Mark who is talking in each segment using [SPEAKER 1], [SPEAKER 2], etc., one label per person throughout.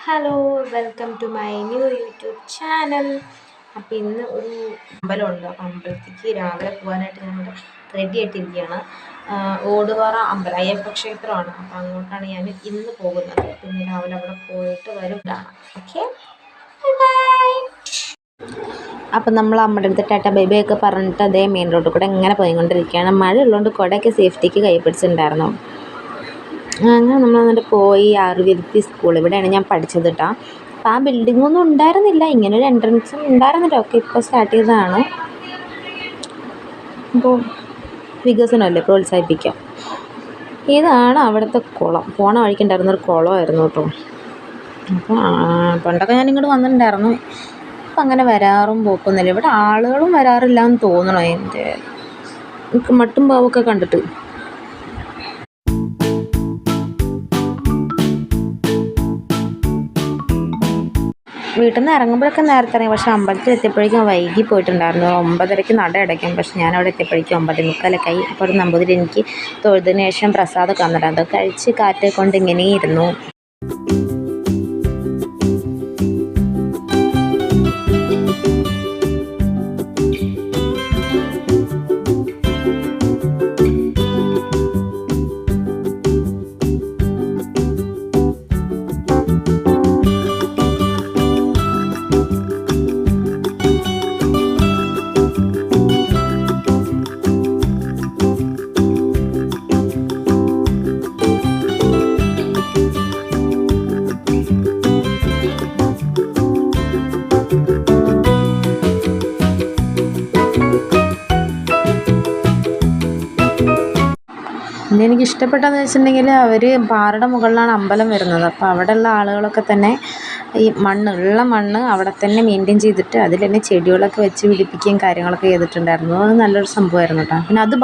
[SPEAKER 1] Hello, welcome to my new YouTube channel. അപ്പോൾ ഇന്ന് ഒരു അമ്പലമുണ്ട്. അപ്പോൾ അമ്പലത്തേക്ക് രാവിലെ പോകാനായിട്ട് ഞങ്ങൾ റെഡി ആയിട്ടിരിക്കുകയാണ്. ഓടുപാറ അമ്പലം അയ്യപ്പ ക്ഷേത്രമാണ്. അപ്പോൾ അങ്ങോട്ടാണ് ഞാൻ ഇന്ന് പോകുന്നത്. പിന്നെ രാവിലെ അവിടെ പോയിട്ട് വരും. Okay, bye. അപ്പം നമ്മൾ അമ്മയുടെ ടാറ്റ ബൈബൈ ഒക്കെ പറഞ്ഞിട്ട് അതേ മെയിൻ റോഡിൽ കൂടെ ഇങ്ങനെ പോയിക്കൊണ്ടിരിക്കുകയാണ്. മഴ ഉള്ളതുകൊണ്ട് കുടയൊക്കെ സേഫ്റ്റിക്ക് കൈ പിടിച്ചിട്ടുണ്ടായിരുന്നു. അങ്ങനെ നമ്മൾ എന്നിട്ട് പോയി ആറുവിരുത്തി സ്കൂൾ ഇവിടെയാണ് ഞാൻ പഠിച്ചത് കേട്ടോ. അപ്പോൾ ആ ബിൽഡിങ്ങൊന്നും ഉണ്ടായിരുന്നില്ല, ഇങ്ങനൊരു എൻട്രൻസും ഉണ്ടായിരുന്നില്ല, ഒക്കെ ഇപ്പോൾ സ്റ്റാർട്ട് ചെയ്തതാണ്. അപ്പോൾ വികസനമല്ലേ, പ്രോത്സാഹിപ്പിക്കാം. ഇതാണ് അവിടുത്തെ കുളം. പോണ വഴിക്കുണ്ടായിരുന്നൊരു കുളമായിരുന്നു കേട്ടോ. അപ്പോൾ പണ്ടൊക്കെ ഞാൻ ഇങ്ങോട്ട് വന്നിട്ടുണ്ടായിരുന്നു. അപ്പം അങ്ങനെ വരാറും പോക്കൊന്നുമില്ല. ഇവിടെ ആളുകളും വരാറില്ല എന്ന് തോന്നണോ എൻ്റെ മട്ടും പാവൊക്കെ കണ്ടിട്ട്. വീട്ടിൽ നിന്ന് ഇറങ്ങുമ്പോഴൊക്കെ നേരത്തെ ഇറങ്ങി, പക്ഷേ അമ്പലത്തിൽ എത്തിയപ്പോഴേക്കും വൈകി പോയിട്ടുണ്ടായിരുന്നു. 9:30 നട അടയ്ക്കും, പക്ഷേ ഞാനവിടെ എത്തിയപ്പോഴേക്കും 9:45 ആയി. അപ്പോൾ ഒരു നമ്പൂതിരി എനിക്ക് തൊഴുതിന് ശേഷം പ്രസാദമൊക്കെ വന്നിട്ട് അത് കഴിച്ച് കാറ്റ് കൊണ്ട് ഇങ്ങനെ ഇരുന്നു. പിന്നെ എനിക്ക് ഇഷ്ടപ്പെട്ടതെന്ന് വെച്ചിട്ടുണ്ടെങ്കിൽ അവർ പാറയുടെ മുകളിലാണ് അമ്പലം വരുന്നത്. അപ്പോൾ അവിടെയുള്ള ആളുകളൊക്കെ തന്നെ ഈ മണ്ണ് അവിടെ തന്നെ മെയിൻറ്റെയിൻ ചെയ്തിട്ട് അതിൽ തന്നെ ചെടികളൊക്കെ വെച്ച് പിടിപ്പിക്കുകയും കാര്യങ്ങളൊക്കെ ചെയ്തിട്ടുണ്ടായിരുന്നു. അത് നല്ലൊരു സംഭവമായിരുന്നു കേട്ടോ. പിന്നെ അത്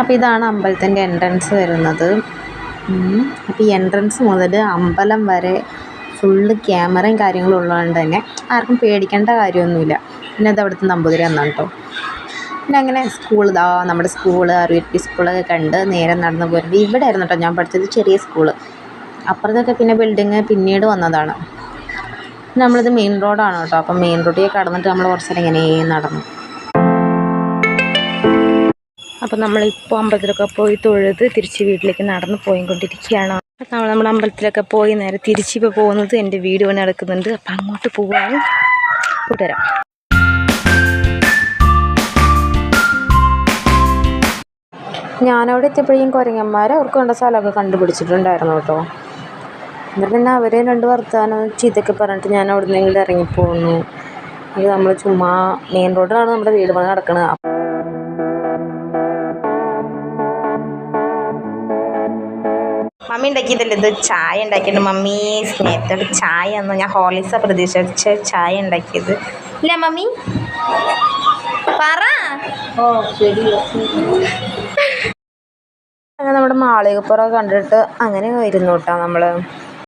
[SPEAKER 1] അപ്പോൾ ഇതാണ് അമ്പലത്തിൻ്റെ എൻട്രൻസ് വരുന്നത്. അപ്പോൾ ഈ എൻട്രൻസ് മുതൽ അമ്പലം വരെ ഫുള്ള് ക്യാമറയും കാര്യങ്ങളും ഉള്ളതുകൊണ്ട് തന്നെ ആർക്കും പേടിക്കേണ്ട കാര്യമൊന്നുമില്ല. പിന്നെ അത് അവിടുത്തെ നമ്പൂതിരി എന്നാണ് കേട്ടോ. പിന്നെ അങ്ങനെ നമ്മുടെ സ്കൂള് ആറുവിരുത്തി സ്കൂളൊക്കെ കണ്ട് നേരെ നടന്ന് പോരുന്നത്. ഇവിടെ ആയിരുന്നു കേട്ടോ ഞാൻ പഠിച്ചത്, ചെറിയ സ്കൂള്. അപ്പുറത്തൊക്കെ പിന്നെ ബിൽഡിങ് പിന്നീട് വന്നതാണ്. നമ്മളിത് മെയിൻ റോഡാണ് കേട്ടോ. അപ്പം മെയിൻ റോഡിൽ കടന്നിട്ട് നമ്മൾ കുറച്ച് നേരം ഇങ്ങനെ നടന്നു. അപ്പം നമ്മളിപ്പോൾ അമ്പലത്തിലൊക്കെ പോയി തൊഴുത് തിരിച്ച് വീട്ടിലേക്ക് നടന്ന് പോയിക്കൊണ്ടിരിക്കുകയാണ്. അപ്പം നമ്മൾ അമ്പലത്തിലൊക്കെ പോയി നേരെ തിരിച്ചിപ്പോൾ പോകുന്നത് എൻ്റെ വീട് പണി നടക്കുന്നുണ്ട്. അപ്പം അങ്ങോട്ട് പോകാനും കൂട്ടുവരാം. ഞാനവിടെ എത്തിയപ്പോഴേക്കും കുരങ്ങന്മാരെ അവർക്ക് വേണ്ട സ്ഥലമൊക്കെ കണ്ടുപിടിച്ചിട്ടുണ്ടായിരുന്നു കേട്ടോ. എന്നിട്ട് പിന്നെ അവരെ രണ്ട് വർത്താനം ചീത്തയൊക്കെ പറഞ്ഞിട്ട് ഞാൻ അവിടെ നിന്ന് ഇങ്ങോട്ട് ഇറങ്ങിപ്പോന്നു. ഇത് നമ്മൾ ചുമ്മാ മെയിൻ റോഡിലാണ് നമ്മുടെ വീട് പണി നടക്കുന്നത്. മമ്മി ഉണ്ടാക്കിയതല്ലേ ഇത്, ചായ ഉണ്ടാക്കിയിട്ട്. മമ്മി സ്നേഹത്തോട് ചായ എന്ന് ഞാൻ ഹോർലിക്സാണ് പ്രതീക്ഷിച്ച ചായ ഉണ്ടാക്കിയത് ഇല്ല മമ്മി, പറ. അങ്ങനെ നമ്മുടെ മാളികപ്പുറം കണ്ടിട്ട് അങ്ങനെ വരുന്നു കേട്ടോ നമ്മൾ.